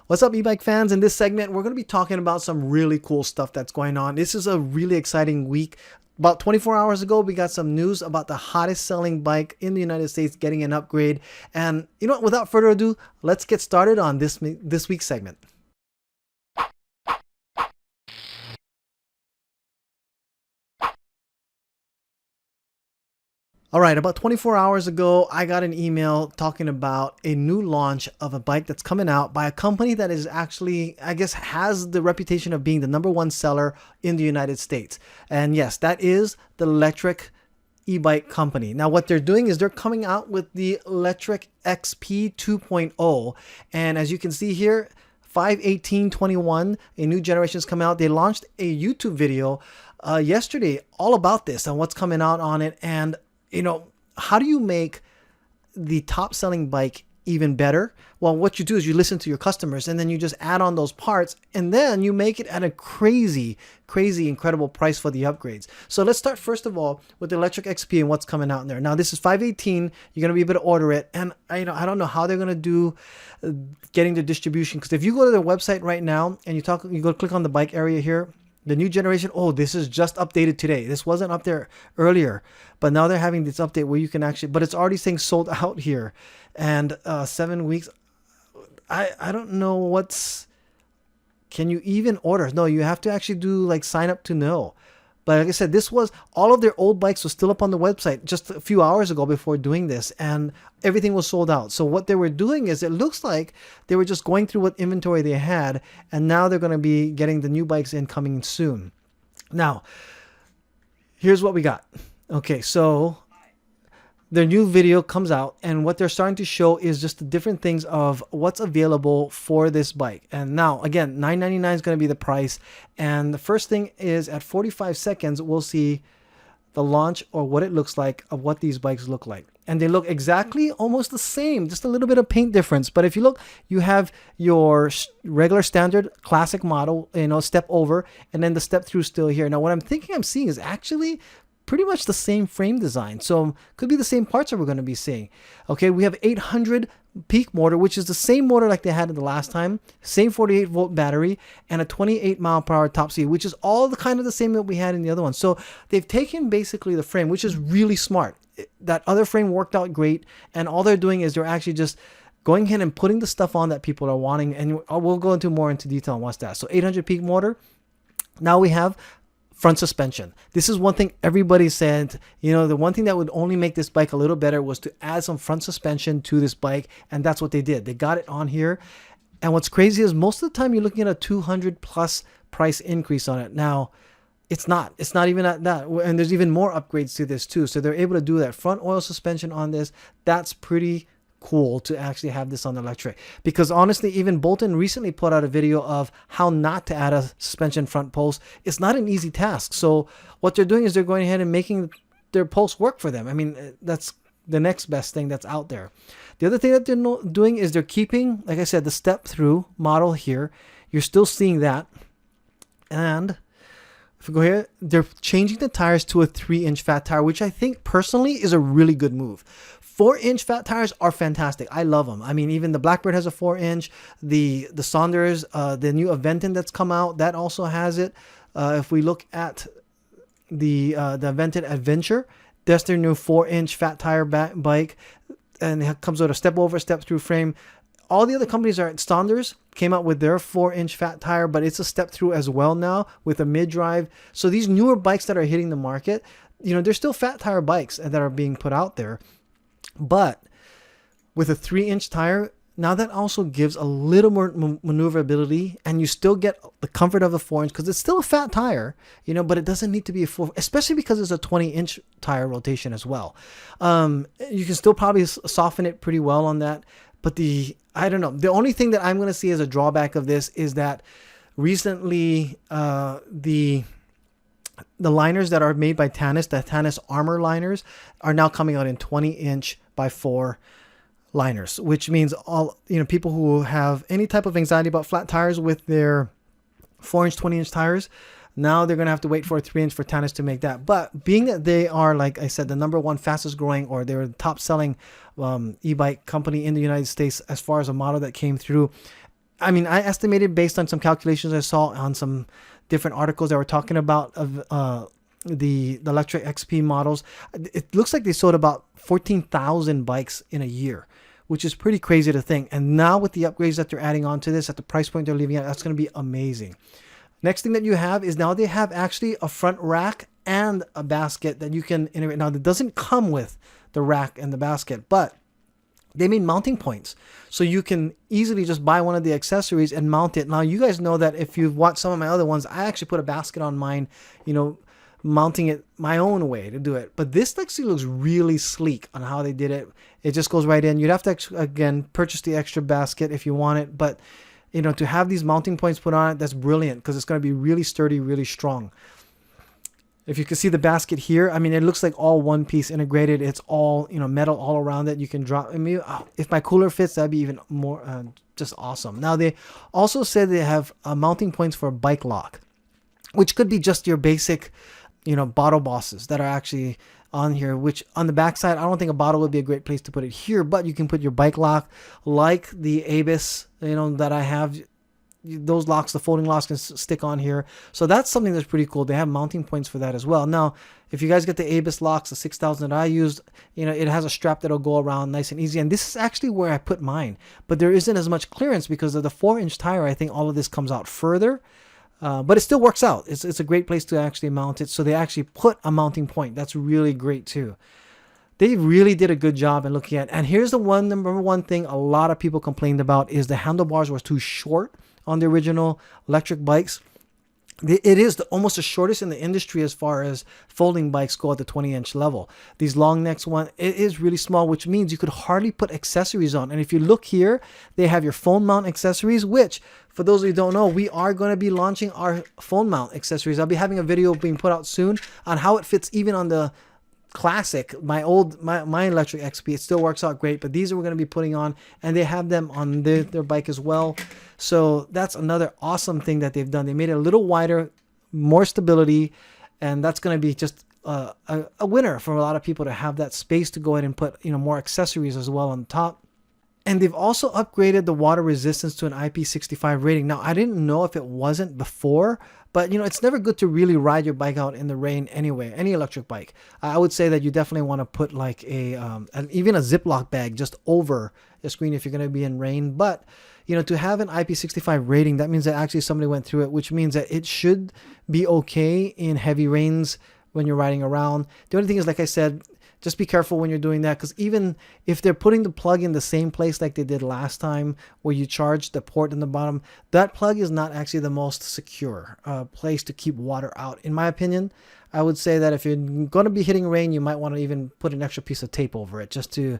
What's up, e-bike fans? In this segment, we're going to be talking about some really cool stuff that's going on. This is a really exciting week. About 24 hours ago, we got some news about the hottest selling bike in the United States getting an upgrade. And you know what, without further ado, let's get started on this week's segment. All right, about 24 hours ago, I got an email talking about a new launch of a bike that's coming out by a company that is actually, I guess, has the reputation of being the #1 seller in the United States. And yes, that is the Lectric Ebike company. Now, what they're doing is they're coming out with the Lectric XP 2.0. And as you can see here, 5/18/21, a new generation has come out. They launched a YouTube video yesterday all about this and what's coming out on it. And you know, how do you make the top selling bike even better? Well, what you do is you listen to your customers and then you just add on those parts and then you make it at a crazy, incredible price for the upgrades. So let's start first of all with the Lectric XP and what's coming out in there. Now this is 5/18. You're going to be able to order it. And I don't know how they're going to do getting the distribution. Because if you go to their website right now and you go click on the bike area here, the new generation, oh, this is just updated today. This wasn't up there earlier, but now they're having this update where you can actually, but it's already saying sold out here. And 7 weeks, I don't know can you even order? No, you have to actually do like sign up to know. But like I said, all of their old bikes was still up on the website just a few hours ago before doing this, and everything was sold out. So what they were doing is it looks like they were just going through what inventory they had, and now they're going to be getting the new bikes in coming soon. Now, here's what we got. Okay, so their new video comes out, and what they're starting to show is just the different things of what's available for this bike. And now again, $999 is going to be the price. And the first thing is at 45 seconds, we'll see the launch or what it looks like of what these bikes look like. And they look exactly almost the same, just a little bit of paint difference. But if you look, you have your regular standard classic model, step over, and then the step through still here. Now what I'm seeing is actually pretty much the same frame design. So could be the same parts that we're going to be seeing. Okay, we have 800 peak motor, which is the same motor like they had in the last time, same 48-volt battery, and a 28-mile-per-hour top speed, which is all the same that we had in the other one. So they've taken basically the frame, which is really smart. That other frame worked out great, and all they're doing is they're actually just going ahead and putting the stuff on that people are wanting, and we'll go into more into detail on what's that. So 800 peak motor. Now we have front suspension. This is one thing everybody said, the one thing that would only make this bike a little better was to add some front suspension to this bike. And that's what they did. They got it on here. And what's crazy is most of the time you're looking at a 200 plus price increase on it. Now, it's not even at that. And there's even more upgrades to this too. So they're able to do that front oil suspension on this. That's pretty cool to actually have this on the Lectric, because honestly, even Bolton recently put out a video of how not to add a suspension front post. It's not an easy task. So what they're doing is they're going ahead and making their posts work for them. I mean, that's the next best thing that's out there. The other thing that they're doing is they're keeping, like I said, the step-through model here. You're still seeing that. And if we go here, they're changing the tires to a 3-inch fat tire, which I think personally is a really good move. 4-inch fat tires are fantastic. I love them. I mean, even the Blackbird has a 4-inch. The Saunders, the new Aventon that's come out, that also has it. If we look at the Aventon Adventure, that's their new 4-inch fat tire bike, and it comes with a step over, step through frame. All the other companies Saunders came out with their 4-inch fat tire, but it's a step through as well now with a mid drive. So these newer bikes that are hitting the market, they're still fat tire bikes that are being put out there. But with a 3-inch tire, now that also gives a little more maneuverability, and you still get the comfort of a 4-inch because it's still a fat tire, but it doesn't need to be a 4, especially because it's a 20-inch tire rotation as well. You can still probably soften it pretty well on that. But I don't know. The only thing that I'm going to see as a drawback of this is that recently the liners that are made by Tannis, the Tannis Armor liners, are now coming out in 20-inch by 4 liners, which means all people who have any type of anxiety about flat tires with their 4-inch, 20-inch tires, now they're going to have to wait for a 3-inch for Tannis to make that. But being that they are, like I said, the #1 fastest growing, or they're the top selling e-bike company in the United States as far as a model that came through, I mean, I estimated based on some calculations I saw on some different articles that were talking about of the Lectric XP models. It looks like they sold about 14,000 bikes in a year, which is pretty crazy to think. And now with the upgrades that they're adding on to this at the price point they're leaving at, that's going to be amazing. Next thing that you have is now they have actually a front rack and a basket that you can integrate. Now, that doesn't come with the rack and the basket, but they made mounting points. So you can easily just buy one of the accessories and mount it. Now, you guys know that if you've watched some of my other ones, I actually put a basket on mine, you know, mounting it my own way to do it. But this actually looks really sleek on how they did it. It just goes right in. You'd have to, again, purchase the extra basket if you want it. But, you know, to have these mounting points put on it, that's brilliant because it's going to be really sturdy, really strong. If you can see the basket here, I mean, it looks like all one piece integrated. It's all, you know, metal all around it. You can drop. I mean, if my cooler fits, that'd be even more just awesome. Now, they also said they have mounting points for a bike lock, which could be just your basic, you know, bottle bosses that are actually on here, which on the backside, I don't think a bottle would be a great place to put it here, but you can put your bike lock like the Abis, you know, that I have. Those locks, the folding locks, can stick on here. So that's something that's pretty cool. They have mounting points for that as well. Now, if you guys get the Abis locks, the 6000 that I used, you know, it has a strap that'll go around nice and easy. And this is actually where I put mine. But there isn't as much clearance because of the 4-inch tire. I think all of this comes out further. But it still works out. It's a great place to actually mount it. So they actually put a mounting point. That's really great too. They really did a good job in looking at. And here's the number one thing a lot of people complained about is the handlebars was too short on the original Lectric bikes. It is almost the shortest in the industry as far as folding bikes go at the 20-inch level. These long necks one, it is really small, which means you could hardly put accessories on. And if you look here, they have your phone mount accessories, which for those of you who don't know, we are going to be launching our phone mount accessories. I'll be having a video being put out soon on how it fits even on the Classic, my Lectric XP. It still works out great, but these are we're going to be putting on, and they have them on their bike as well. So that's another awesome thing that they've done. They made it a little wider, more stability, and that's going to be just a winner for a lot of people to have that space to go ahead and put, you know, more accessories as well on top. And they've also upgraded the water resistance to an IP65 rating. Now, I didn't know if it wasn't before, but, you know, it's never good to really ride your bike out in the rain anyway, any electric bike. I would say that you definitely want to put like even a Ziploc bag just over the screen if you're going to be in rain. But, you know, to have an IP65 rating, that means that actually somebody went through it, which means that it should be okay in heavy rains when you're riding around. The only thing is, like I said, just be careful when you're doing that, because even if they're putting the plug in the same place like they did last time where you charge the port in the bottom, that plug is not actually the most secure place to keep water out. In my opinion, I would say that if you're going to be hitting rain, you might want to even put an extra piece of tape over it just to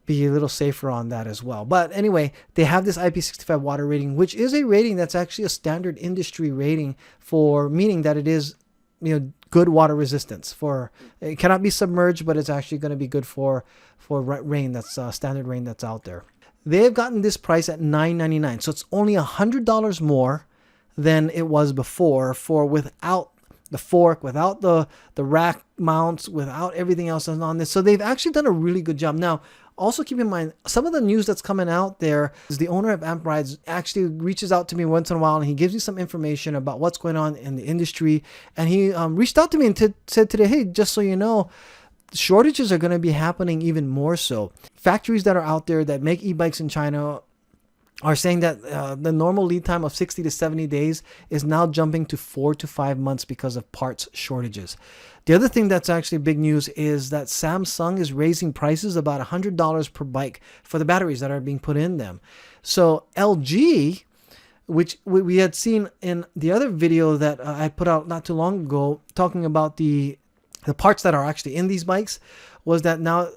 be a little safer on that as well. But anyway, they have this IP65 water rating, which is a rating that's actually a standard industry rating, for meaning that it is, you know, good water resistance. For it cannot be submerged, but it's actually going to be good for rain. That's standard rain that's out there. They have gotten this price at $9.99, so it's only $100 more than it was before, for without the fork, without the rack mounts, without everything else that's on this. So they've actually done a really good job. Now, also keep in mind, some of the news that's coming out there is the owner of Amp Rides actually reaches out to me once in a while, and he gives me some information about what's going on in the industry. And he reached out to me and said today, hey, just so you know, shortages are going to be happening even more so. Factories that are out there that make e-bikes in China are saying that the normal lead time of 60 to 70 days is now jumping to 4 to 5 months because of parts shortages. The other thing that's actually big news is that Samsung is raising prices about $100 per bike for the batteries that are being put in them. So LG, which we had seen in the other video that I put out not too long ago, talking about the parts that are actually in these bikes, was that now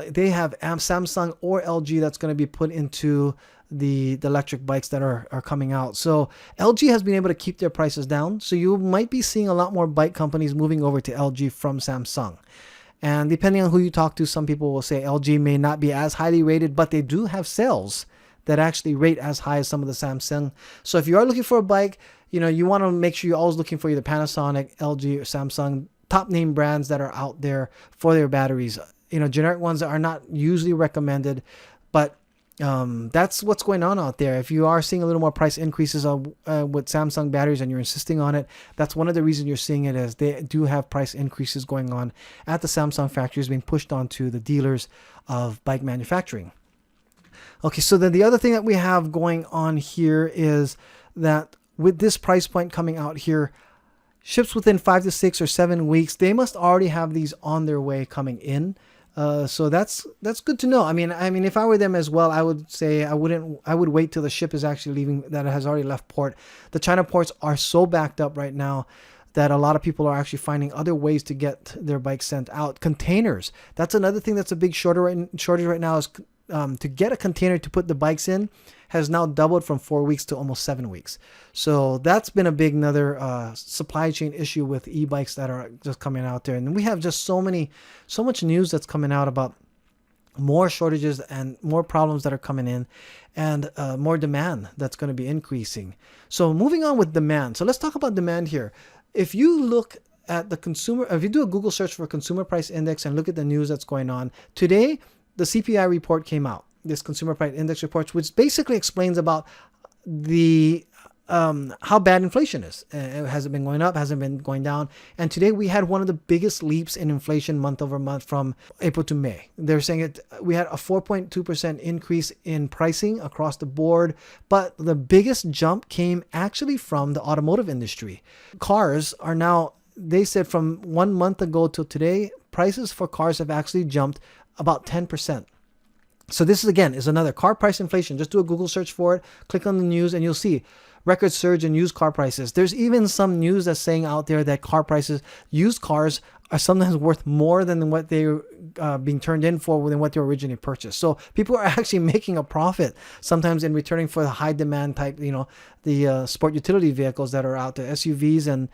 they have Samsung or LG that's going to be put into the electric bikes that are coming out. So LG has been able to keep their prices down. So you might be seeing a lot more bike companies moving over to LG from Samsung. And depending on who you talk to, some people will say LG may not be as highly rated, but they do have cells that actually rate as high as some of the Samsung. So if you are looking for a bike, you know, you want to make sure you're always looking for either Panasonic, LG, or Samsung, top name brands that are out there for their batteries. You know, generic ones that are not usually recommended, but That's what's going on out there. If you are seeing a little more price increases with Samsung batteries and you're insisting on it, that's one of the reasons you're seeing it, is they do have price increases going on at the Samsung factories being pushed onto the dealers of bike manufacturing. Okay, so then the other thing that we have going on here is that with this price point coming out here, ships within 5 to 6 or 7 weeks, they must already have these on their way coming in. So that's good to know. I mean, if I were them as well, I would say I would wait till the ship is actually leaving, that it has already left port. The China ports are so backed up right now that a lot of people are actually finding other ways to get their bikes sent out. Containers. That's another thing that's a big shortage right now, is to get a container to put the bikes in has now doubled from 4 weeks to almost 7 weeks. So that's been a big another supply chain issue with e-bikes that are just coming out there. And we have just so much news that's coming out about more shortages and more problems that are coming in, and more demand that's going to be increasing. So moving on with demand. So let's talk about demand here. If you look at the consumer, if you do a Google search for consumer price index and look at the news that's going on today, the CPI report came out, this consumer price index report, which basically explains about the how bad inflation is. Has it been going up? Has it been going down? And today we had one of the biggest leaps in inflation month over month from April to May. They're saying we had a 4.2% increase in pricing across the board, but the biggest jump came actually from the automotive industry. Cars are now, they said from 1 month ago till today, prices for cars have actually jumped about 10%. So this is, again, is another car price inflation. Just do a Google search for it, click on the news, and you'll see record surge in used car prices. There's even some news that's saying out there that car prices, used cars, are sometimes worth more than what they're being turned in for than what they originally purchased. So people are actually making a profit sometimes in returning for the high demand type, the sport utility vehicles that are out there, SUVs and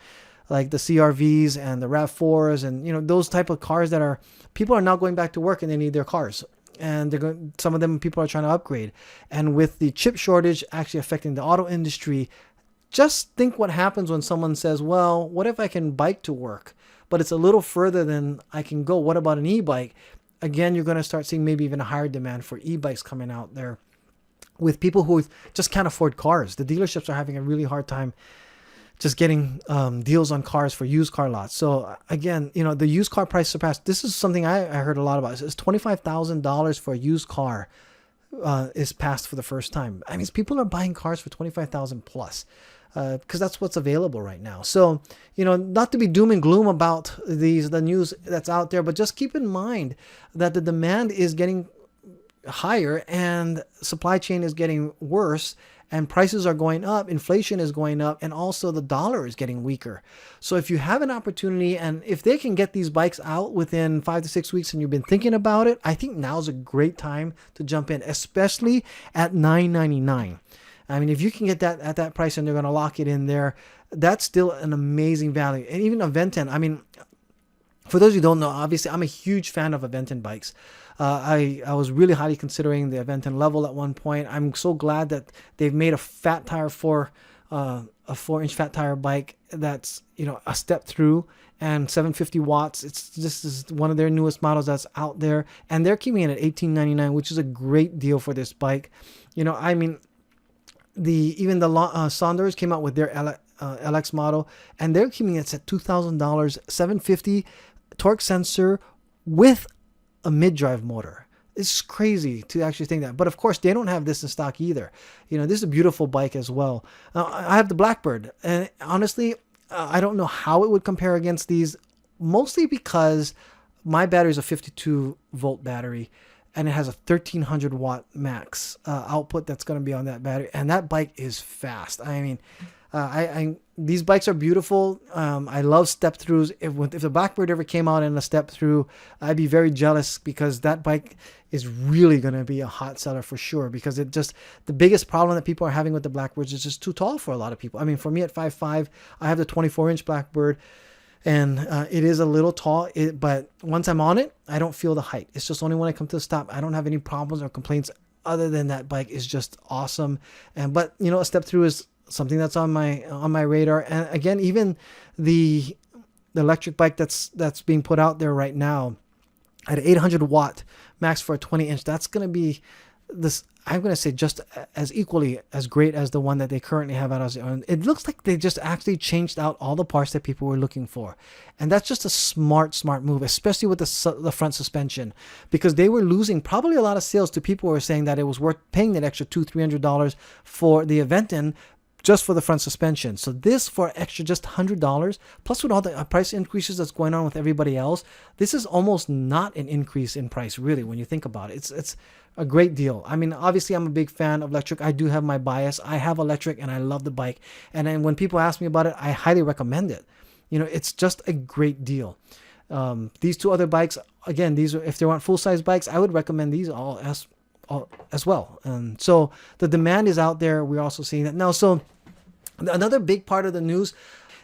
like the CRVs and the RAV4s and those type of cars that are, people are now going back to work and they need their cars. And some of them people are trying to upgrade. And with the chip shortage actually affecting the auto industry, just think what happens when someone says, well, what if I can bike to work, but it's a little further than I can go? What about an e-bike? Again, you're going to start seeing maybe even a higher demand for e-bikes coming out there with people who just can't afford cars. The dealerships are having a really hard time just getting deals on cars for used car lots. So again, the used car price surpassed. This is something I heard a lot about. It's $25,000 for a used car is passed for the first time. I mean, people are buying cars for $25,000 plus because that's what's available right now. So not to be doom and gloom about the news that's out there, but just keep in mind that the demand is getting higher and supply chain is getting worse. And prices are going up, inflation is going up, and also the dollar is getting weaker. So if you have an opportunity, and if they can get these bikes out within 5 to 6 weeks and you've been thinking about it, I think now's a great time to jump in, especially at $999. I mean, if you can get that at that price and they're going to lock it in there, that's still an amazing value. And even Aventon, I mean, for those who don't know, obviously, I'm a huge fan of Aventon bikes. I was really highly considering the Aventon Level at one point. I'm so glad that they've made a fat tire for a 4-inch fat tire bike that's a step-thru and 750 watts. This is one of their newest models that's out there, and they're keeping it at $1899, which is a great deal for this bike. I mean, even the Saunders came out with their LX model, and they're keeping it at $2,000, 750 torque sensor with a mid-drive motor. It's crazy to actually think that. But of course, they don't have this in stock either. This is a beautiful bike as well. I have the Blackbird, and honestly, I don't know how it would compare against these, mostly because my battery is a 52-volt battery, and it has a 1,300 watt max output that's going to be on that battery, and that bike is fast. I mean, these bikes are beautiful. I love step-throughs. If the Blackbird ever came out in a step-through, I'd be very jealous, because that bike is really going to be a hot seller for sure, because the biggest problem that people are having with the Blackbirds is just too tall for a lot of people. I mean, for me at 5'5", I have the 24-inch Blackbird, and it is a little tall, but once I'm on it, I don't feel the height. It's just only when I come to the stop, I don't have any problems or complaints. Other than that, bike is just awesome. But a step-through is something that's on my radar. And again, even the electric bike that's being put out there right now at 800 watt max for a 20-inch, that's going to be I'm going to say just as equally as great as the one that they currently have out. It looks like they just actually changed out all the parts that people were looking for. And that's just a smart move, especially with the front suspension, because they were losing probably a lot of sales to people who were saying that it was worth paying that extra $200-$300 for the Aventon just for the front suspension. So this for extra just $100, plus with all the price increases that's going on with everybody else, this is almost not an increase in price, really, when you think about it. It's a great deal. I mean, obviously, I'm a big fan of Lectric. I do have my bias. I have a Lectric, and I love the bike. And then when people ask me about it, I highly recommend it. You know, it's just a great deal. These two other bikes, again, these are, if they want full-size bikes, I would recommend these all as well. And so the demand is out there. We're also seeing that now. So another big part of the news,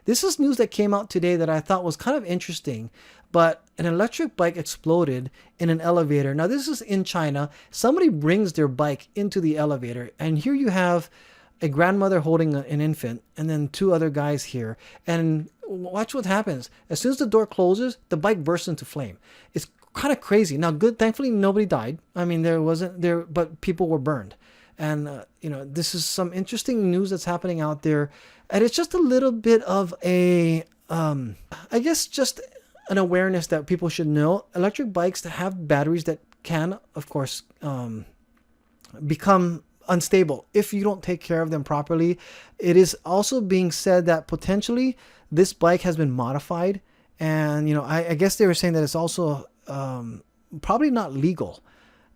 this is news that came out today that I thought was kind of interesting, but an electric bike exploded in an elevator. Now this is in China. Somebody brings their bike into the elevator, and here you have a grandmother holding an infant and then two other guys here. And watch what happens. As soon as the door closes, the bike bursts into flame. It's kind of crazy. Now, thankfully, nobody died. I mean, but people were burned. And, you know, this is some interesting news that's happening out there. And it's just a little bit of I guess just an awareness that people should know. Electric bikes that have batteries that can, of course, become unstable if you don't take care of them properly. It is also being said that potentially this bike has been modified. And, you know, I guess they were saying that it's also probably not legal,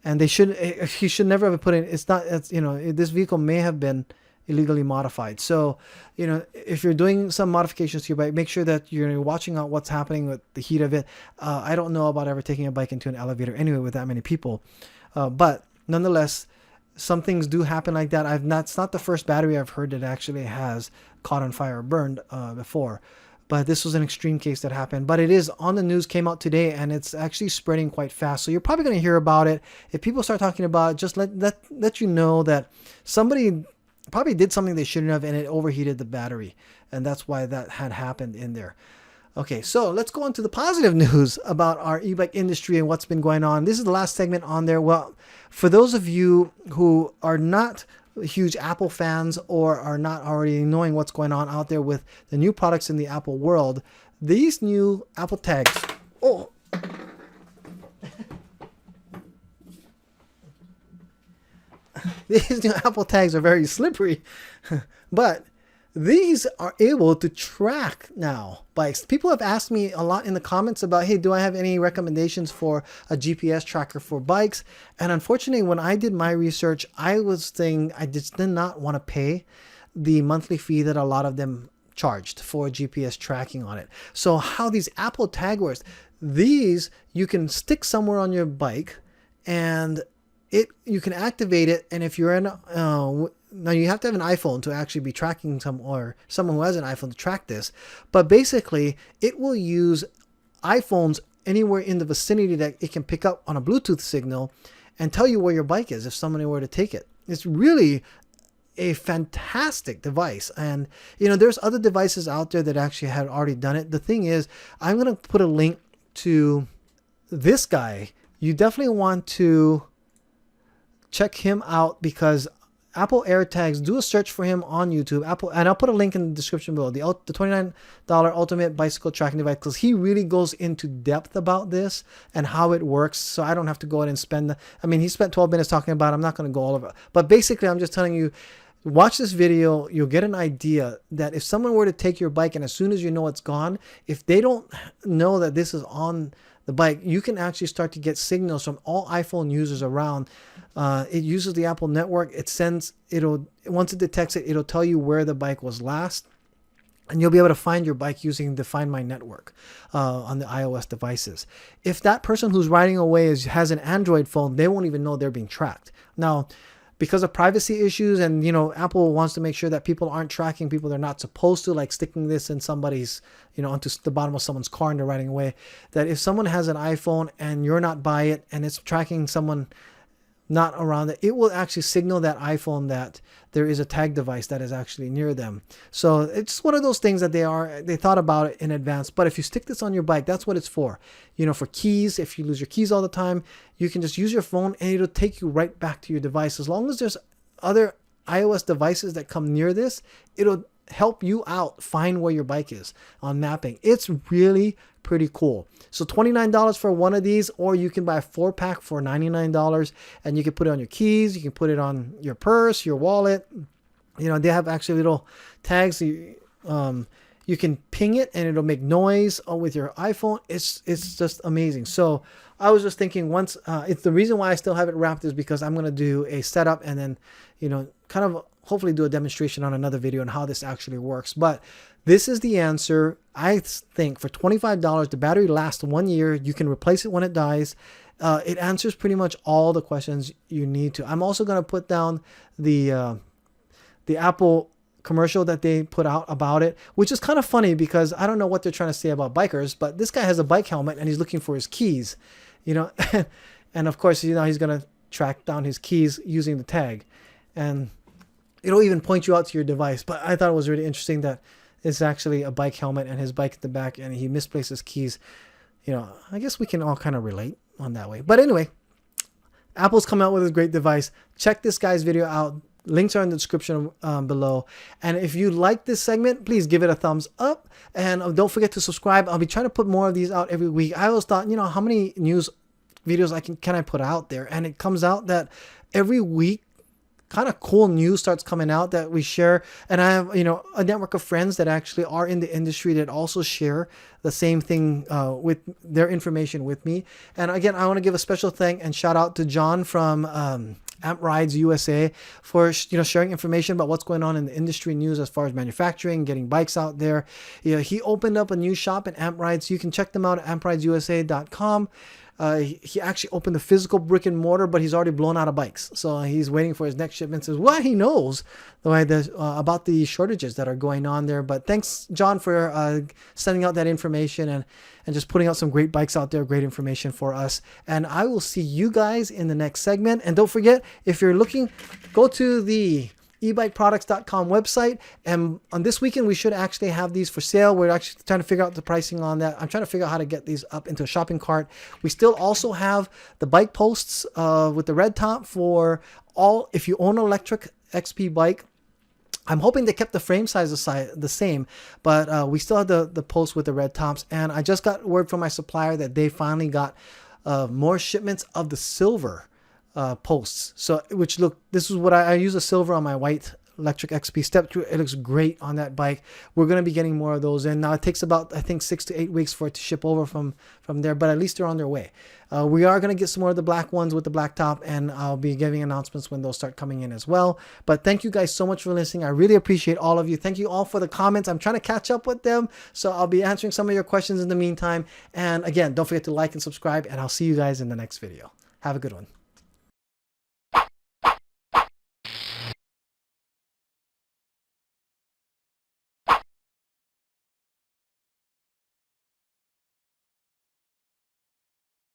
and he should never have put in. This vehicle may have been illegally modified. So, you know, if you're doing some modifications to your bike, make sure that you're watching out what's happening with the heat of it. I don't know about ever taking a bike into an elevator anyway with that many people, but nonetheless, some things do happen like that. It's not the first battery I've heard that actually has caught on fire or burned before. But this was an extreme case that happened. But it is on the news, came out today, and it's actually spreading quite fast. So you're probably going to hear about it. If people start talking about it, just let you know that somebody probably did something they shouldn't have, and it overheated the battery. And that's why that had happened in there. Okay, so let's go on to the positive news about our e-bike industry and what's been going on. This is the last segment on there. Well, for those of you who are not huge Apple fans or are not already knowing what's going on out there with the new products in the Apple world, these new Apple tags. Oh. These new Apple tags are very slippery, but these are able to track now bikes. People have asked me a lot in the comments about, hey, do I have any recommendations for a GPS tracker for bikes? And unfortunately, when I did my research, I was saying I just did not want to pay the monthly fee that a lot of them charged for GPS tracking on it. So how these Apple tag works, these you can stick somewhere on your bike and you can activate it. And if you're in now you have to have an iPhone to actually be tracking someone who has an iPhone to track this. But basically, it will use iPhones anywhere in the vicinity that it can pick up on a Bluetooth signal and tell you where your bike is if somebody were to take it. It's really a fantastic device. And, you know, there's other devices out there that actually had already done it. The thing is, I'm going to put a link to this guy. You definitely want to check him out because Apple AirTags, do a search for him on YouTube. And I'll put a link in the description below. The $29 ultimate bicycle tracking device, because he really goes into depth about this and how it works. So I don't have to go in and spend. He spent 12 minutes talking about it. I'm not going to go all over it. But basically, I'm just telling you, watch this video. You'll get an idea that if someone were to take your bike and as soon as you know it's gone, if they don't know that this is on the bike, you can actually start to get signals from all iPhone users around. It uses the Apple network. Once it detects it, it'll tell you where the bike was last, and you'll be able to find your bike using the Find My network on the iOS devices. If that person who's riding away has an Android phone, they won't even know they're being tracked. Now, because of privacy issues, and Apple wants to make sure that people aren't tracking people they're not supposed to, like sticking this in somebody's, onto the bottom of someone's car and they're riding away. That if someone has an iPhone and you're not by it and it's tracking someone not around it, it will actually signal that iPhone that there is a tag device that is actually near them. So it's one of those things that they thought about it in advance. But if you stick this on your bike, that's what it's for. You know, for keys, if you lose your keys all the time, you can just use your phone and it'll take you right back to your device. As long as there's other iOS devices that come near this, it'll help you out find where your bike is on mapping. It's really pretty cool. So $29 for one of these, or you can buy a 4-pack for $99, and you can put it on your keys, you can put it on your purse, your wallet. You know, they have actually little tags. You can ping it and it'll make noise with your iPhone. It's just amazing. So I was just thinking, once it's the reason why I still have it wrapped is because I'm going to do a setup and then, you know, kind of hopefully do a demonstration on another video on how this actually works. But this is the answer. I think for $25, the battery lasts 1 year. You can replace it when it dies. It answers pretty much all the questions you need to. I'm also going to put down the Apple commercial that they put out about it, which is kind of funny because I don't know what they're trying to say about bikers, but this guy has a bike helmet and he's looking for his keys, you know, and of course, you know, he's going to track down his keys using the tag, and it'll even point you out to your device. But I thought it was really interesting that it's actually a bike helmet and his bike at the back, and he misplaced his keys. You know, I guess we can all kind of relate on that way. But anyway, Apple's come out with a great device. Check this guy's video out. Links are in the description below. And if you like this segment, please give it a thumbs up. And don't forget to subscribe. I'll be trying to put more of these out every week. I always thought, you know, how many news videos can I put out there? And it comes out that every week, kind of cool news starts coming out that we share. And I have, you know, a network of friends that actually are in the industry that also share the same thing with their information with me. And again, I want to give a special thank and shout out to John from Amp Rides USA for, you know, sharing information about what's going on in the industry news as far as manufacturing, getting bikes out there. You know, he opened up a new shop in Amp Rides. You can check them out at ampridesusa.com. He actually opened the physical brick and mortar, but he's already blown out of bikes. So he's waiting for his next shipment. Is what he knows about the shortages that are going on there. But thanks, John, for sending out that information and just putting out some great bikes out there, great information for us. And I will see you guys in the next segment. And don't forget, if you're looking, go to the ebikeproducts.com website, and on this weekend we should actually have these for sale. We're actually trying to figure out the pricing on that. I'm trying to figure out how to get these up into a shopping cart. We still also have the bike posts with the red top for all, if you own an Lectric XP bike. I'm hoping they kept the frame size the same, but we still have the post with the red tops. And I just got word from my supplier that they finally got more shipments of the silver posts. So this is what I use, a silver on my white Lectric XP Step-thru. It looks great on that bike. We're going to be getting more of those in. Now it takes about, I think, 6 to 8 weeks for it to ship over from there, but at least they're on their way. We are going to get some more of the black ones with the black top, and I'll be giving announcements when those start coming in as well. But thank you guys so much for listening. I really appreciate all of you. Thank you all for the comments. I'm trying to catch up with them, so I'll be answering some of your questions in the meantime. And again, don't forget to like and subscribe, and I'll see you guys in the next video. Have a good one.